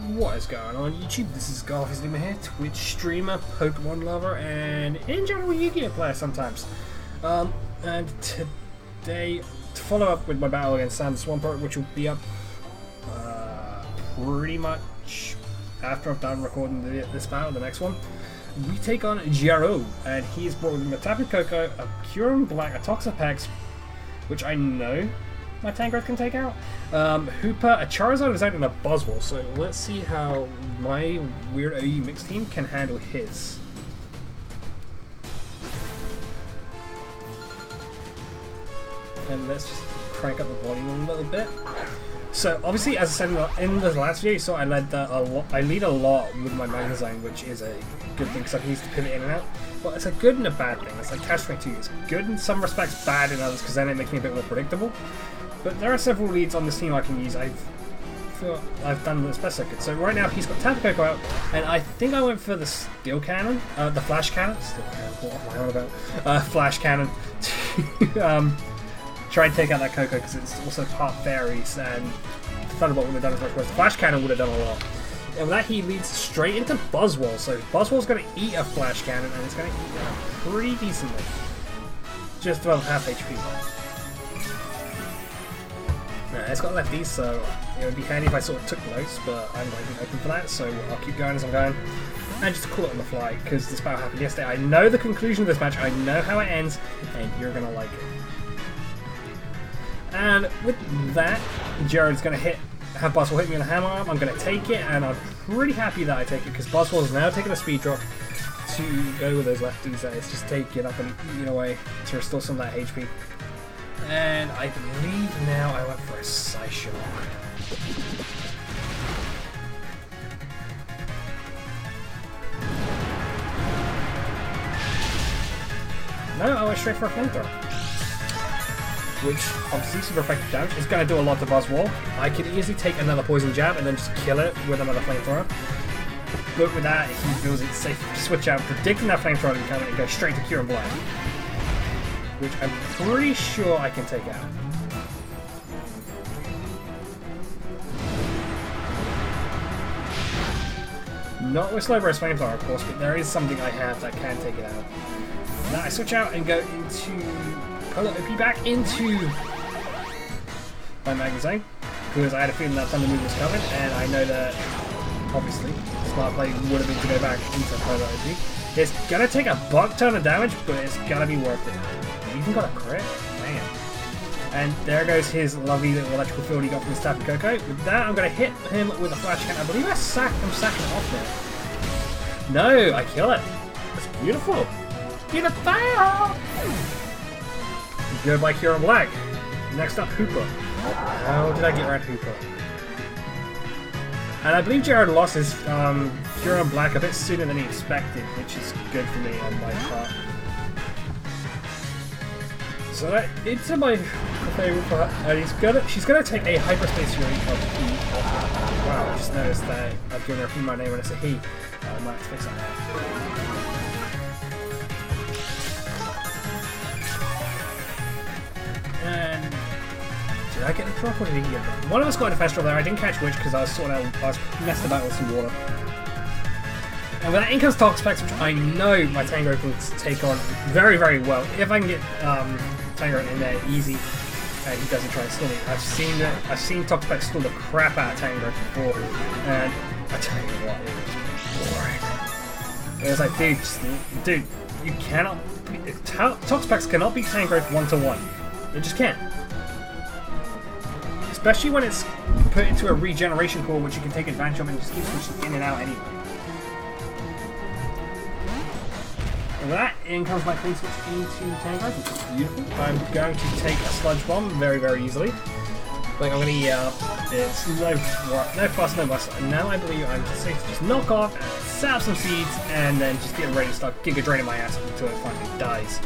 What is going on YouTube? This is Goffies here, Twitch streamer, Pokemon lover, and in general Yu-Gi-Oh player sometimes. And today, to follow up with my battle against Sand Swampert, which will be up pretty much after I've done recording this battle, the next one, we take on Jaerod, and he's brought with him a Tapu Koko, a Kyurem Black, a Toxapex, which I know my Tangrowth can take out, Hooper, a Charizard is out in a Buzzwole, so let's see how my weird OU mixed team can handle his. And let's just crank up the volume a little bit. So obviously, as I said in the last video, so I lead a lot with my Magazine, which is a good thing because I can use to pivot in and out. But it's a good and a bad thing. It's like Cash 22. It's good in some respects, bad in others, because then it makes me a bit more predictable. But there are several leads on this team I can use. I feel I've done as best I could. So right now he's got Tapu Koko out, and I think I went for the Steel Cannon, the Flash Cannon. Steel Cannon, what am I on about? Flash Cannon to try and take out that Koko because it's also part fairies, and Thunderbolt would have done as much, whereas the Flash Cannon would have done a lot. And with that, he leads straight into Buzzwole. So Buzzwole's going to eat a Flash Cannon, and it's going to eat it pretty decently, just above half HP. It's got lefties, so it would be handy if I sort of took notes, but I'm not even open for that, so I'll keep going as I'm going. And just call it on the fly, because this battle happened yesterday. I know the conclusion of this match, I know how it ends, and you're going to like it. And with that, Jared's going to have Buzzwole hit me on a hammer arm. I'm going to take it, and I'm pretty happy that I take it, because Buzzwole is now taking a speed drop to go with those lefties. That it's just taking up and eating away to restore some of that HP. And I believe now I went for a Psyshock. No, I went straight for a Flamethrower. Which, obviously, super effective damage. It's going to do a lot to Buzzwole. I could easily take another Poison Jab and then just kill it with another Flamethrower. But with that, he feels it's safe to switch out, predicting that Flamethrower to be coming and go straight to Kyurem Black, which I'm pretty sure I can take out. Not with Slowbro's Flamethrower, of course, but there is something I have that can take it out. Now I switch out and go into pull OP back into my Magazine, because I had a feeling that Thunder move was coming, and I know that obviously smart play would have been to go back into Polar OP. It's gonna take a buck ton of damage, but it's gonna be worth it. Even got a crit? Man. And there goes his lovely little electrical field he got from his Tapu Koko. With that, I'm going to hit him with a Flash Cannon. I believe I'm sacking it off now. No, I kill it. That's beautiful. Beautiful! Go by Kyurem Black. Next up, Hooper. How did I get around Hooper? And I believe Jaerod lost his Kyurem Black a bit sooner than he expected, which is good for me on my part. So that, into my favourite part, and she's gonna take a Hyperspace Fury of he. Wow, I just noticed that I've given her a female name and it's a he. I might have to fix that now. And did I get the drop or did he get it? One of us got a defense drop there. I didn't catch which because I was messed about with some water. And with that, in comes Toxapex, which I know my Tangrowth can take on very, very well. If I can get Tangrowth in there easy, and he doesn't try and stall me. I've seen Toxapex stall the crap out of Tangrowth before, and I tell you what, it was boring. It was like, dude, you cannot. Toxapex cannot beat Tangrowth 1-to-1. It just can't. Especially when it's put into a regeneration core, which you can take advantage of and just keep switching in and out anyway. And with that, in comes my clean switch into Tangrowth, which is beautiful. I'm going to take a Sludge Bomb very, very easily. Like, I'm going to eat out. It's no fuss, no fuss. And now I believe I'm just safe to just knock off, set up some seeds, and then just get ready to start Giga Draining my ass until it finally dies.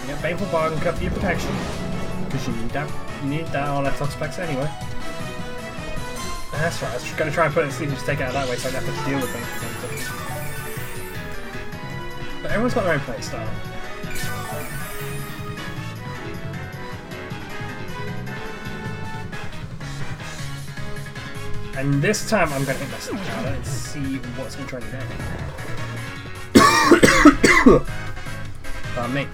Yeah, Baneful Bargain Cut for your protection, because you need that. You need that on that Toxapex anyway. That's right, I was going to try and put it in sleep and just take it out that way so I don't have to deal with things. But everyone's got their own play style. And this time I'm going to hit my sleep powder and see what's going to try to do. Me.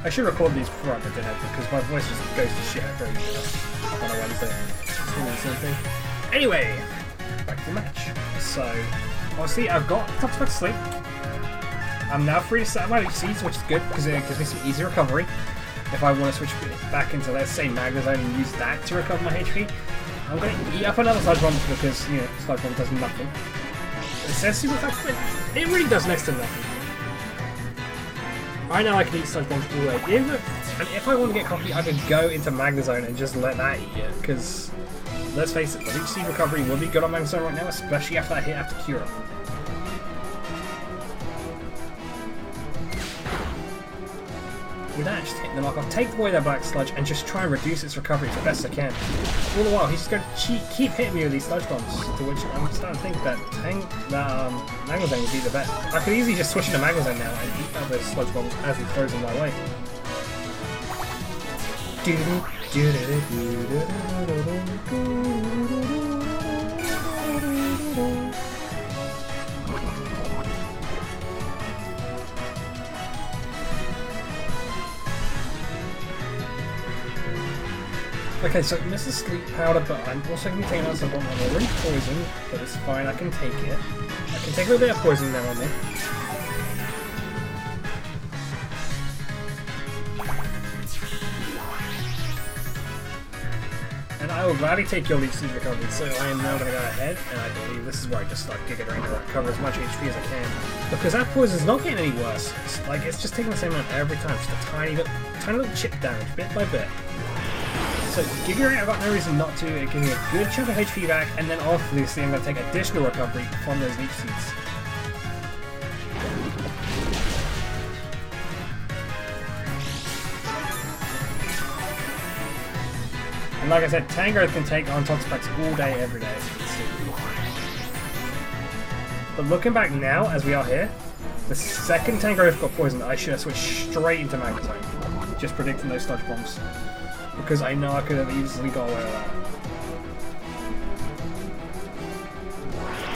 I should record these before I go to dinner because my voice just goes to shit very on a Wednesday. Anyway, back to the match. So, obviously I've got top spot to sleep. I'm now free to set up my HCs, which is good because it gives me some easy recovery. If I want to switch back into, let's say, Magna Zone and use that to recover my HP, I'm going to eat up another Sludge Bomb because, you know, Sludge Bomb does nothing. It says super effective, but it really does next to nothing. I know I can eat Sludge Bombs all day. If I want to get coffee, I could go into Magna Zone and just let that eat it, because, let's face it, the HC recovery would be good on Magna Zone right now, especially after that hit after Cure. With that, just hit the knockoff, take away their Black Sludge, and just try and reduce its recovery as best I can. All the while, he's just going to keep hitting me with these Sludge Bombs, to which I'm starting to think that Magna Zone would be the bet. I could easily just switch into Magna Zone now and eat out those Sludge Bombs as he throws them my way. Okay, so this is sleep powder, but I'm also going to be taking out some bomb. I'm already poisoned, but it's fine, I can take it. I can take a little bit of poison now and then. And I will gladly take your leech seed recovery, so I am now going to go ahead, and I believe this is where I just start Giga Drain to recover as much HP as I can. Because that poison's not getting any worse. It's just taking the same amount every time, just a tiny little chip damage, bit by bit. So Giga Drain, I've got no reason not to. It gives me a good chunk of HP back, and then obviously I'm going to take additional recovery from those leech seeds. And like I said, Tangrowth can take on Toxapex all day, every day, as you can see. But looking back now, as we are here, the second Tangrowth got poisoned, I should have switched straight into Magma Zone, just predicting those Sludge Bombs. Because I know I could have easily got away with that.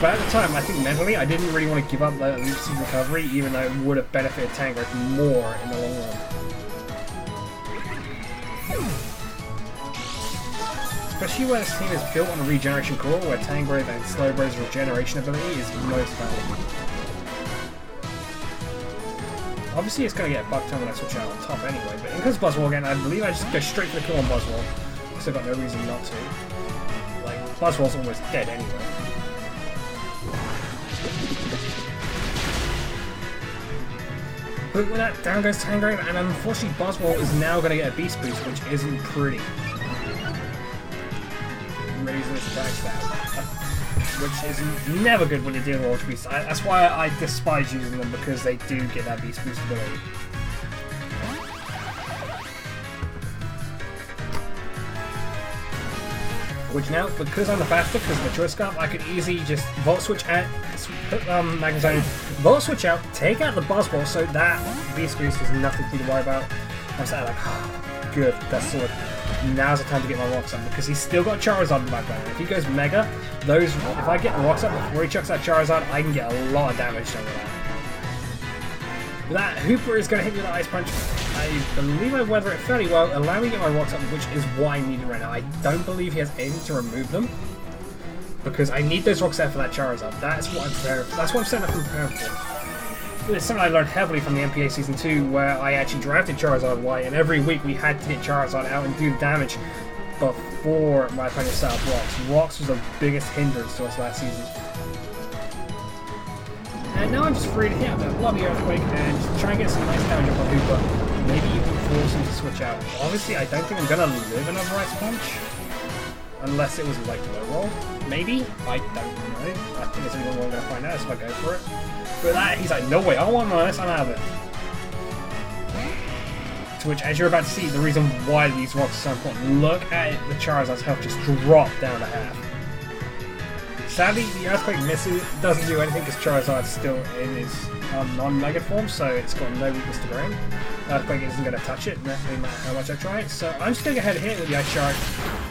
But at the time, I think mentally, I didn't really want to give up that leech seed recovery, even though it would have benefited Tangrowth more in the long run. Especially where this team is built on a regeneration core, where Tangrowth and Slowbro's regeneration ability is most valuable. Obviously it's going to get bucked on when I switch out on top anyway, but in case Buzzwole again, I believe I just go straight for the kill on Buzzwole, because I've got no reason not to. Like, Buzzwole's almost dead anyway. But with that, down goes Tangrowth, and unfortunately Buzzwole is now going to get a Beast Boost, which isn't pretty. Raising its attack stat, which is never good when you're dealing with Ultra Beasts. That's why I despise using them, because they do get that Beast Boost ability. Which now, because I'm the faster, because of the Choice Scarf, I could easily just Volt Switch out, Magna Zone, Volt Switch out, take out the Buzzwole, so that Beast Boost is nothing for me to worry about. I'm sat like, oh, good, that's sword. Now's the time to get my rocks up, because he's still got Charizard in the background. If he goes Mega, if I get the rocks up before he chucks that Charizard, I can get a lot of damage done with that. With that, Hooper is going to hit me with an Ice Punch. I believe I weather it fairly well, allowing me to get my rocks up, which is what I need right now. I don't believe he has anything to remove them, because I need those rocks there for that Charizard. That's what I'm setting up and preparing for. It's something I learned heavily from the MPA Season 2, where I actually drafted Charizard Y, and every week we had to get Charizard out and do damage before my opponent set up Rocks. Rocks was the biggest hindrance to us last season. And now I'm just free to hit up that Blobby Earthquake and just try and get some nice damage up on Hooper. Maybe even force him to switch out. Obviously, I don't think I'm going to live another Ice Punch. Unless it was like low roll. Maybe? I don't know. I think it's only one we're going to find out, so I go for it. But that, he's like, no way, I want this, I'm out of it. To which, as you're about to see, the reason why these rocks are so important, look at it, the Charizard's health just drop down to half. Sadly, the Earthquake misses, doesn't do anything because Charizard's still in his non-Mega form, so it's got no weakness to ground. Earthquake isn't going to touch it, no matter how much I try it, so I'm just going to go ahead and hit it with the Ice Shard.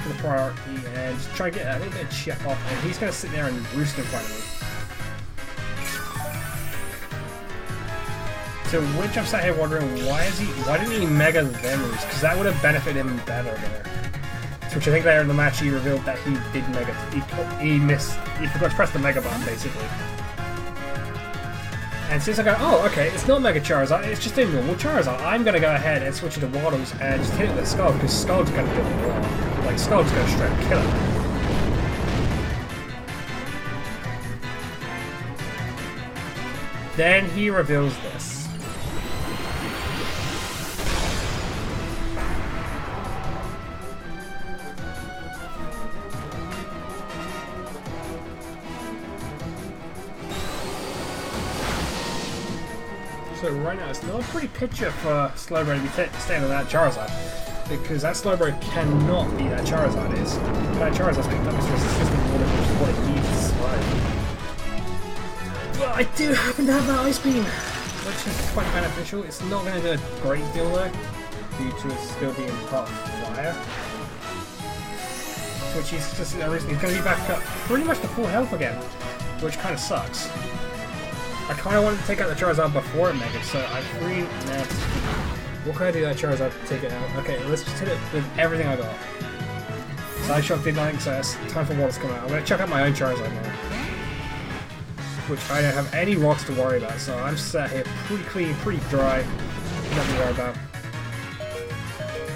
for the priority and just try to get a little bit of chip off, and he's going to sit there and roost in front of me. So which I'm sat here wondering, why didn't he mega them roost? Because that would have benefited him better there. So which I think there in the match he revealed that he did mega, he forgot to press the mega button basically. And since I go, oh, okay, it's not Mega Charizard, it's just a normal Charizard, I'm going to go ahead and switch it to Waddles and just hit it with Skull, because Skull's going to do it wrong. Like, Skull's going to straight up kill him. Then he reveals this. So right now, it's not a pretty picture for Slowbro to be staying on that Charizard, because that Slowbro cannot be that Charizard is. That Charizard's picked up its resistance water, which is what it needs to survive. But I do happen to have that Ice Beam, which is quite beneficial. It's not going to do a great deal though, due to it still being part of Fire. Which is just he's going to be back up pretty much to full health again, which kind of sucks. I kind of wanted to take out the Charizard before it Mega, so I free. Nah, what can I do that Charizard to take it out? Okay, let's just hit it with everything I got. Side Shock did nothing, so it's time for Waddles to come out. I'm going to check out my own Charizard now, which I don't have any rocks to worry about, so I'm sat here pretty clean, pretty dry. Nothing to worry about.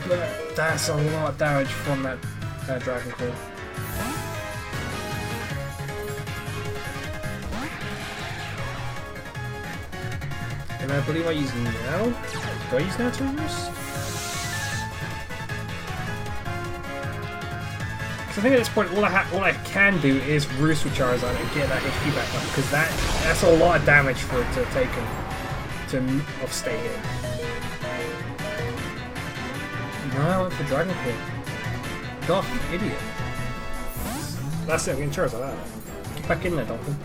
But that's a lot of damage from that Dragon Claw. And I believe I use now. Do I use now to reverse? So I think at this point, all I can do is roost with Charizard and get that HP back up, because that's a lot of damage for it to take him to stay in. No, I went for Dragon Claw. Goff, you idiot. That's it, I'm getting Charizard out of it. Get back in there, Dolphin.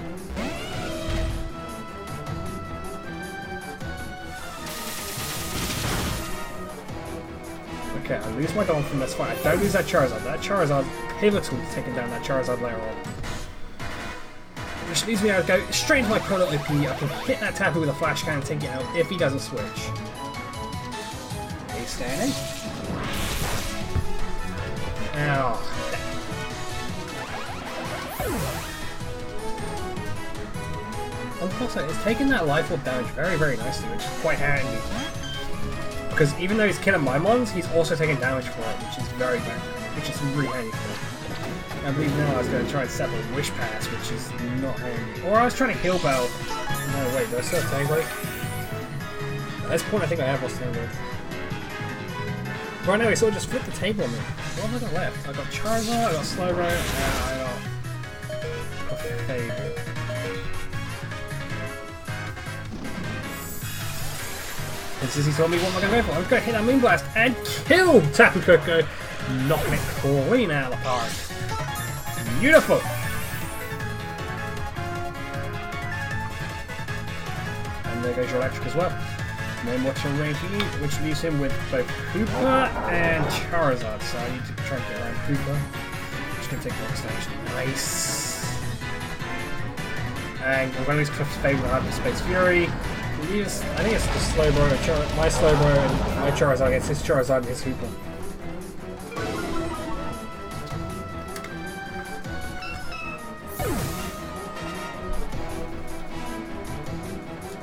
Okay, I lose my Dolphin, that's fine. I don't lose that Charizard. That Charizard's pivotal to taking down that Charizard later on. Which leaves me to go straight into my Proto OP. I can hit that Tapu with a Flash Cannon and take it out if he doesn't switch. He's standing. Ow. On the plus side, it's taking that life orb damage very, very nicely, which is quite handy. Because even though he's killing my mons, he's also taking damage for it, which is very bad, which is really handy for it. I believe now I was going to try and set up a Wish Pass, which is not handy. Or I was trying to heal Bell. No, wait, do I still have Tanglade? At this point, I think I have lost Tanglade. Right now, he sort of just flipped the table on me. What have I got left? I got Charizard, I got Slowbro, and I got Fable. And since he told me what am I going to go for, I'm going to hit that Moonblast and kill Tapu Koko, knocking it clean out of the park. Beautiful! And there goes your electric as well. And then what's your range you need, which leaves him with both Hooper and Charizard. So I need to try and get around Hooper. Just going to take Rock Stage. Nice! And I'm going to use Cliff's Fable to have the Space Fury. I think it's the Slowbro, my Slowbro and my Charizard against his Charizard and his Hooper.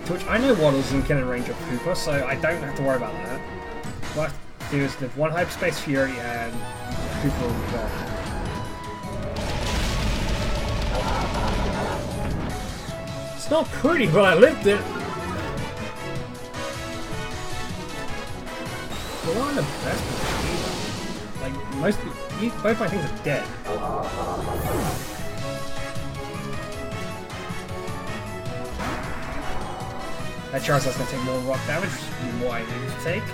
To which I know Waddle's in killing range of Hooper, so I don't have to worry about that. What I have to do is live one Hyperspace Fury and Hooper will be gone. It's not pretty, but I lived it! We're not in the best position either. Like, both my things are dead. That Charizard's going to take more rock damage, which is what I need to take.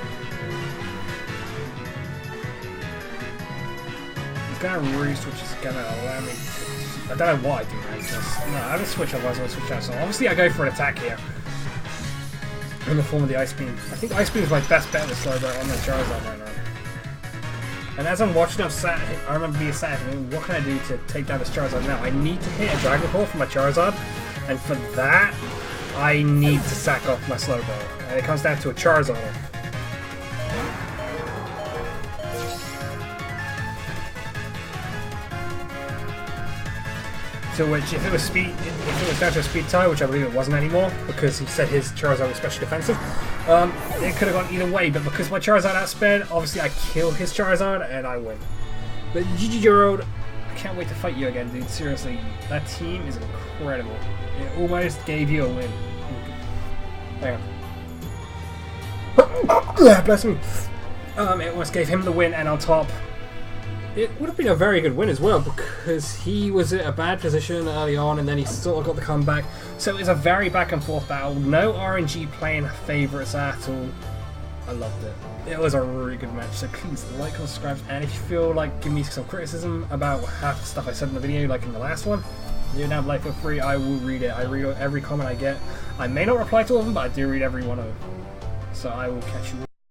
He's going to roost, which is going to allow me to... I don't know why I do that. No, I haven't switched, otherwise I would switch out. So obviously I go for an attack here. In the form of the Ice Beam. I think Ice Beam is my best bet with Slowbro on the Charizard right now. And as I'm watching, I remember being sat thinking, what can I do to take down this Charizard now? I need to hit a Dragon Claw for my Charizard, and for that, I need to sack off my Slowbro. And it comes down to a Charizard. To which, if it was down to a speed tie, which I believe it wasn't anymore, because he said his Charizard was special defensive, it could have gone either way. But because my Charizard outsped, obviously I kill his Charizard and I win. But GG Jaerod, I can't wait to fight you again, dude. Seriously, that team is incredible. It almost gave you a win. Hang on. Bless me. It almost gave him the win, and on top, it would have been a very good win as well, because he was in a bad position early on and then he sort of got the comeback. So it was a very back and forth battle. No RNG playing favourites at all. I loved it. It was a really good match. So please like and subscribe. And if you feel like giving me some criticism about half the stuff I said in the video, like in the last one, do it down below for free. I will read it. I read every comment I get. I may not reply to all of them, but I do read every one of them. So I will catch you all.